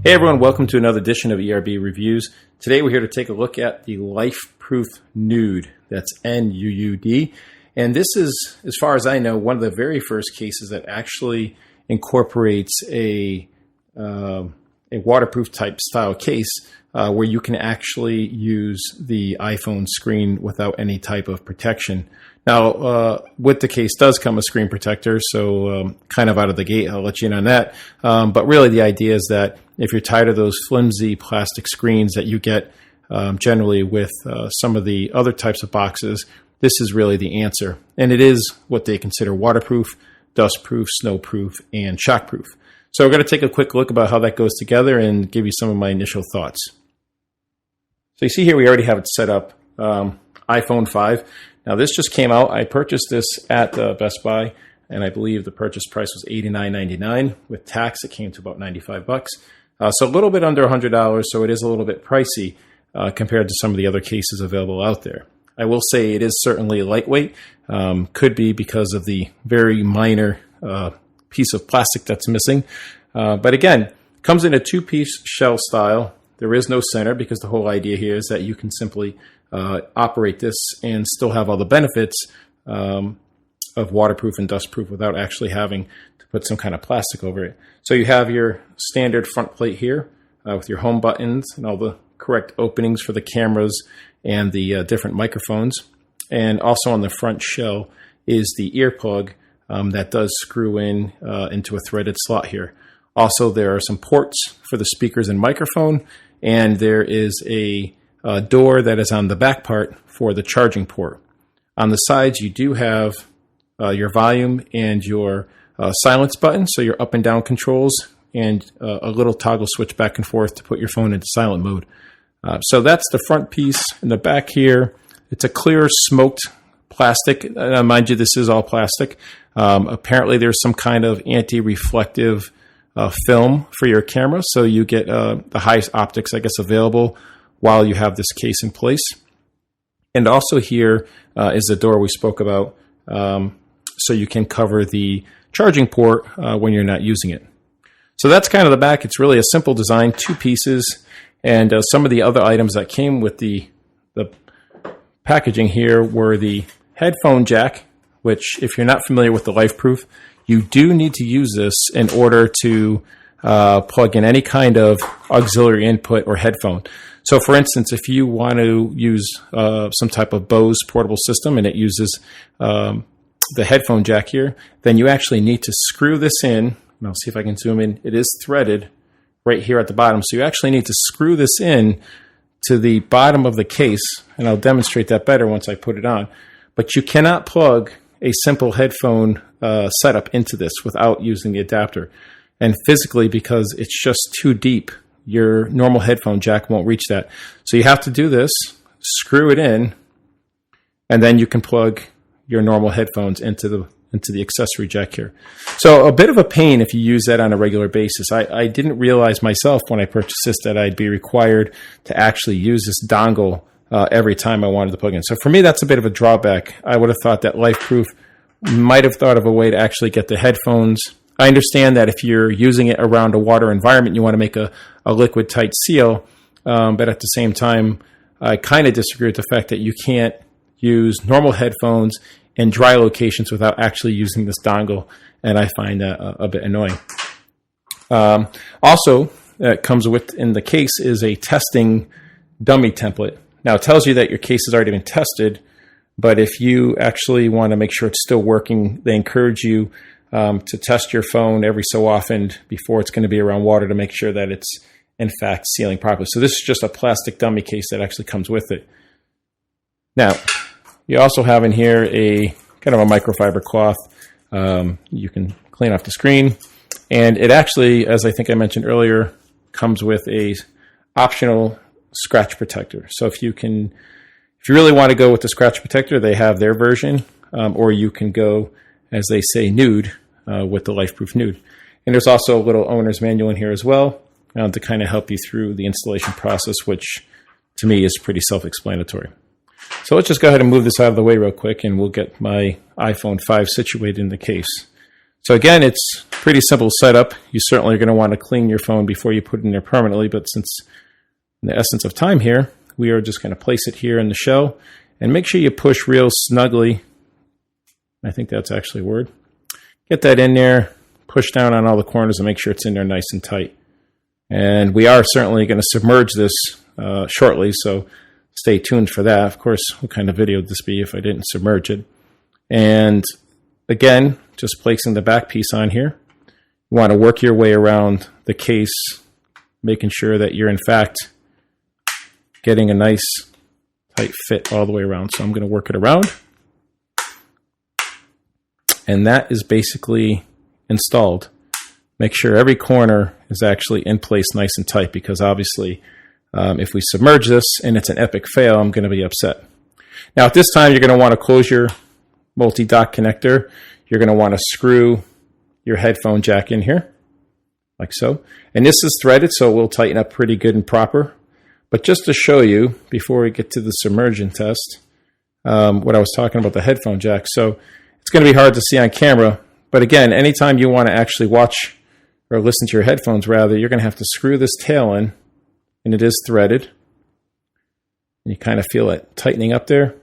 Hey everyone, welcome to another edition of ERB Reviews. Today we're here to take a look at the LifeProof NuuD. That's N-U-U-D. And this is, as far as I know, one of the very first cases that actually incorporates a waterproof type style case where you can actually use the iPhone screen without any type of protection. Now, with the case does come a screen protector, so kind of out of the gate, I'll let you in on that. But really the idea is that if you're tired of those flimsy plastic screens that you get generally with some of the other types of boxes, this is really the answer. And it is what they consider waterproof, dustproof, snowproof, and shockproof. So we're going to take a quick look about how that goes together and give you some of my initial thoughts. So you see here we already have it set up, iPhone 5. Now this just came out. I purchased this at Best Buy, and I believe the purchase price was $89.99. With tax, it came to about $95. So a little bit under $100, so it is a little bit pricey compared to some of the other cases available out there. I will say it is certainly lightweight. Could be because of the very minor piece of plastic that's missing. But again, comes in a two-piece shell style. There is no center because the whole idea here is that you can simply operate this and still have all the benefits of waterproof and dustproof without actually having to put some kind of plastic over it. So you have your standard front plate here with your home buttons and all the correct openings for the cameras and the different microphones. And also on the front shell is the earplug that does screw in into a threaded slot here. Also, there are some ports for the speakers and microphone, and there is a door that is on the back part for the charging port. On the sides, you do have your volume and your silence button, so your up and down controls, and a little toggle switch back and forth to put your phone into silent mode. So that's the front piece. In the back here, it's a clear smoked plastic. Mind you, this is all plastic. Apparently, there's some kind of anti-reflective film for your camera, so you get the highest optics, I guess, available while you have this case in place. And also here is the door we spoke about, so you can cover the charging port when you're not using it. So that's kind of the back. It's really a simple design, two pieces, and some of the other items that came with the packaging here were the headphone jack, which if you're not familiar with the LifeProof, you do need to use this in order to plug in any kind of auxiliary input or headphone. So for instance, if you want to use some type of Bose portable system and it uses the headphone jack here, then you actually need to screw this in. And I'll see if I can zoom in. It is threaded right here at the bottom. So you actually need to screw this in to the bottom of the case, and I'll demonstrate that better once I put it on. But you cannot plug a simple headphone setup into this without using the adapter. And physically, because it's just too deep, your normal headphone jack won't reach that. So you have to do this, screw it in, and then you can plug your normal headphones into the accessory jack here. So a bit of a pain if you use that on a regular basis. I didn't realize myself when I purchased this that I'd be required to actually use this dongle every time I wanted to plug in. So for me, that's a bit of a drawback. I would have thought that LifeProof might have thought of a way to actually get the headphones. I understand that if you're using it around a water environment, you want to make a liquid tight seal. But at the same time, I kind of disagree with the fact that you can't use normal headphones in dry locations without actually using this dongle. And I find that a bit annoying. Also, that comes within the case is a testing dummy template. Now, it tells you that your case has already been tested, but if you actually want to make sure it's still working, they encourage you to test your phone every so often before it's going to be around water to make sure that it's, in fact, sealing properly. So this is just a plastic dummy case that actually comes with it. Now, you also have in here a kind of a microfiber cloth. You can clean off the screen. And it actually, as I think I mentioned earlier, comes with a optional scratch protector. So if you really want to go with the scratch protector, they have their version, or you can go, as they say, NuuD, with the LifeProof NuuD. And there's also a little owner's manual in here as well to kind of help you through the installation process, which to me is pretty self-explanatory. So let's just go ahead and move this out of the way real quick, and we'll get my iPhone 5 situated in the case. So again, it's pretty simple setup. You certainly are going to want to clean your phone before you put it in there permanently, but since in the essence of time here, we are just going to place it here in the shell and make sure you push real snugly. I think that's actually a word. Get that in there, push down on all the corners and make sure it's in there nice and tight. And we are certainly going to submerge this shortly, so stay tuned for that. Of course, what kind of video would this be if I didn't submerge it? And again, just placing the back piece on here. You want to work your way around the case, making sure that you're in fact getting a nice tight fit all the way around. So I'm going to work it around. And that is basically installed. Make sure every corner is actually in place nice and tight, because obviously if we submerge this and it's an epic fail, I'm going to be upset. Now at this time, you're going to want to close your multi-dock connector. You're going to want to screw your headphone jack in here, like so. And this is threaded, so it will tighten up pretty good and proper. But just to show you, before we get to the submersion test, what I was talking about the headphone jack. So it's going to be hard to see on camera. But again, anytime you want to actually watch or listen to your headphones, rather, you're going to have to screw this tail in, and it is threaded. You kind of feel it tightening up there.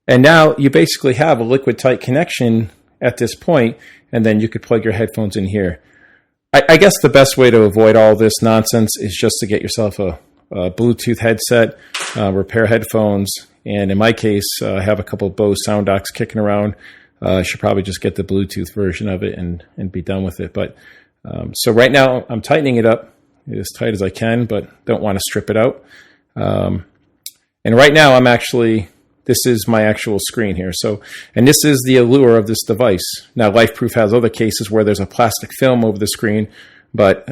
And now you basically have a liquid tight connection at this point, and then you could plug your headphones in here. I guess the best way to avoid all this nonsense is just to get yourself a Bluetooth headset, repair headphones, and in my case, I have a couple of Bose sound docks kicking around. I should probably just get the Bluetooth version of it and be done with it. But so right now, I'm tightening it up as tight as I can, but don't want to strip it out. And right now, this is my actual screen here. So, and this is the allure of this device. Now, LifeProof has other cases where there's a plastic film over the screen, but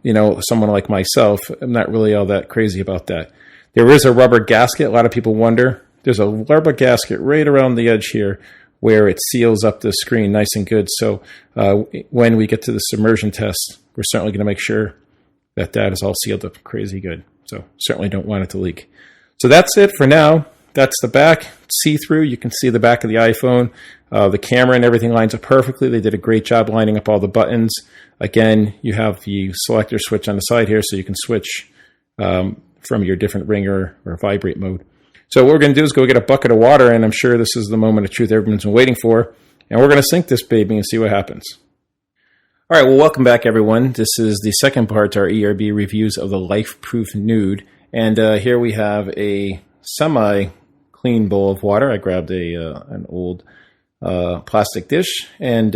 you know, someone like myself, I'm not really all that crazy about that. There is a rubber gasket. A lot of people wonder. There's a rubber gasket right around the edge here where it seals up the screen nice and good. So when we get to the submersion test, we're certainly going to make sure that that is all sealed up crazy good. So certainly don't want it to leak. So that's it for now. That's the back, see-through. You can see the back of the iPhone. The camera and everything lines up perfectly. They did a great job lining up all the buttons. Again, you have the selector switch on the side here, so you can switch from your different ringer or vibrate mode. So what we're going to do is go get a bucket of water, and I'm sure this is the moment of truth everyone's been waiting for. And we're going to sink this baby and see what happens. All right, well, welcome back, everyone. This is the second part to our ERB reviews of the LifeProof NuuD. And here we have a semi-clean bowl of water. I grabbed an old plastic dish. And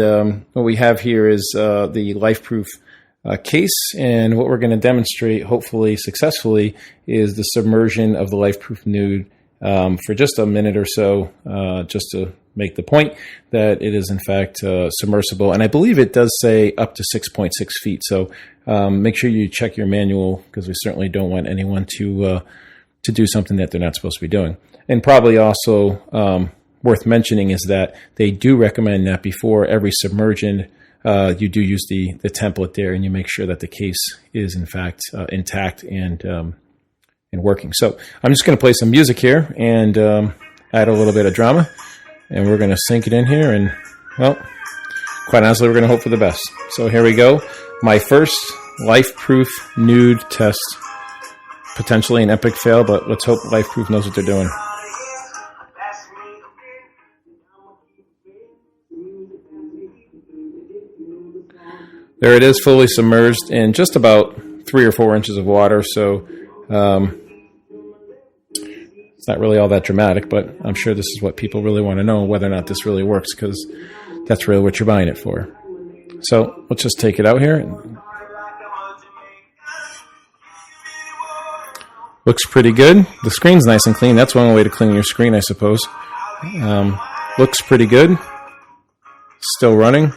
what we have here is the LifeProof case. And what we're going to demonstrate, hopefully successfully, is the submersion of the LifeProof NuuD for just a minute or so, just to make the point that it is in fact submersible. And I believe it does say up to 6.6 feet. So make sure you check your manual, because we certainly don't want anyone to do something that they're not supposed to be doing. And probably also worth mentioning is that they do recommend that before every submersion, you do use the template there, and you make sure that the case is in fact intact and working. So I'm just going to play some music here and add a little bit of drama, and we're going to sink it in here. And well, quite honestly, we're going to hope for the best. So here we go. My first LifeProof NuuD test. Potentially an epic fail, but let's hope LifeProof knows what they're doing. There it is, fully submerged in just about 3 or 4 inches of water. So it's not really all that dramatic, but I'm sure this is what people really want to know, whether or not this really works, because that's really what you're buying it for. So let's just take it out here. Looks pretty good. The screen's nice and clean. That's one way to clean your screen, I suppose. Looks pretty good. Still running.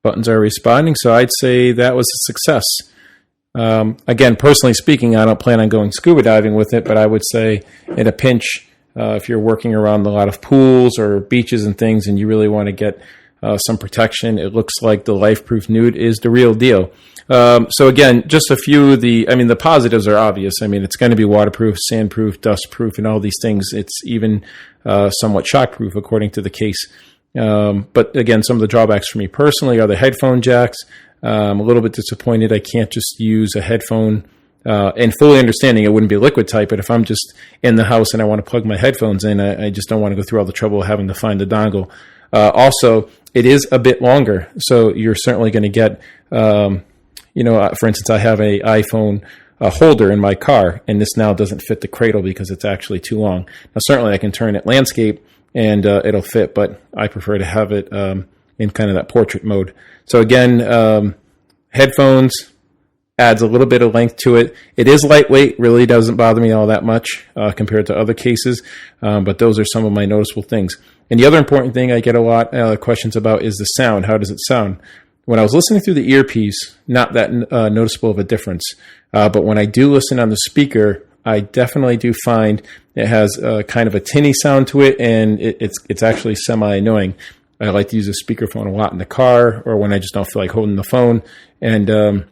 Buttons are responding, so I'd say that was a success. Again, personally speaking, I don't plan on going scuba diving with it, but I would say in a pinch, if you're working around a lot of pools or beaches and things and you really want to get some protection, it looks like the LifeProof NuuD is the real deal. So again, just a few of the positives are obvious. I mean, it's going to be waterproof, sandproof, dustproof, and all these things. It's even somewhat shockproof according to the case. But again, some of the drawbacks for me personally are the headphone jacks. I'm a little bit disappointed I can't just use a headphone, and fully understanding it wouldn't be liquid type, but if I'm just in the house and I want to plug my headphones in, I just don't want to go through all the trouble of having to find the dongle. Also, it is a bit longer, so you're certainly going to get, for instance, I have a iPhone holder in my car, and this now doesn't fit the cradle because it's actually too long. Now, certainly I can turn it landscape and it'll fit, but I prefer to have it in kind of that portrait mode. So again, headphones adds a little bit of length to it. It is lightweight, really doesn't bother me all that much compared to other cases, but those are some of my noticeable things. And the other important thing I get a lot of questions about is the sound. How does it sound? When I was listening through the earpiece, not that noticeable of a difference. But when I do listen on the speaker, I definitely do find it has kind of a tinny sound to it, and it's actually semi-annoying. I like to use a speakerphone a lot in the car or when I just don't feel like holding the phone. And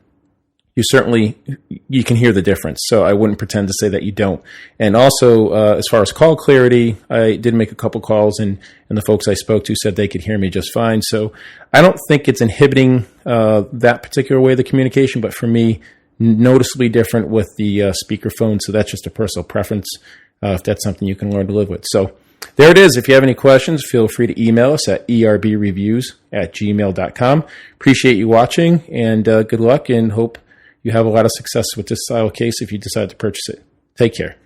you can hear the difference. So I wouldn't pretend to say that you don't. And also, as far as call clarity, I did make a couple calls, and the folks I spoke to said they could hear me just fine. So I don't think it's inhibiting that particular way of the communication, but for me, noticeably different with the speakerphone. So that's just a personal preference, if that's something you can learn to live with. So there it is. If you have any questions, feel free to email us at erbreviews@gmail.com. Appreciate you watching, and good luck, and hope you have a lot of success with this style case if you decide to purchase it. Take care.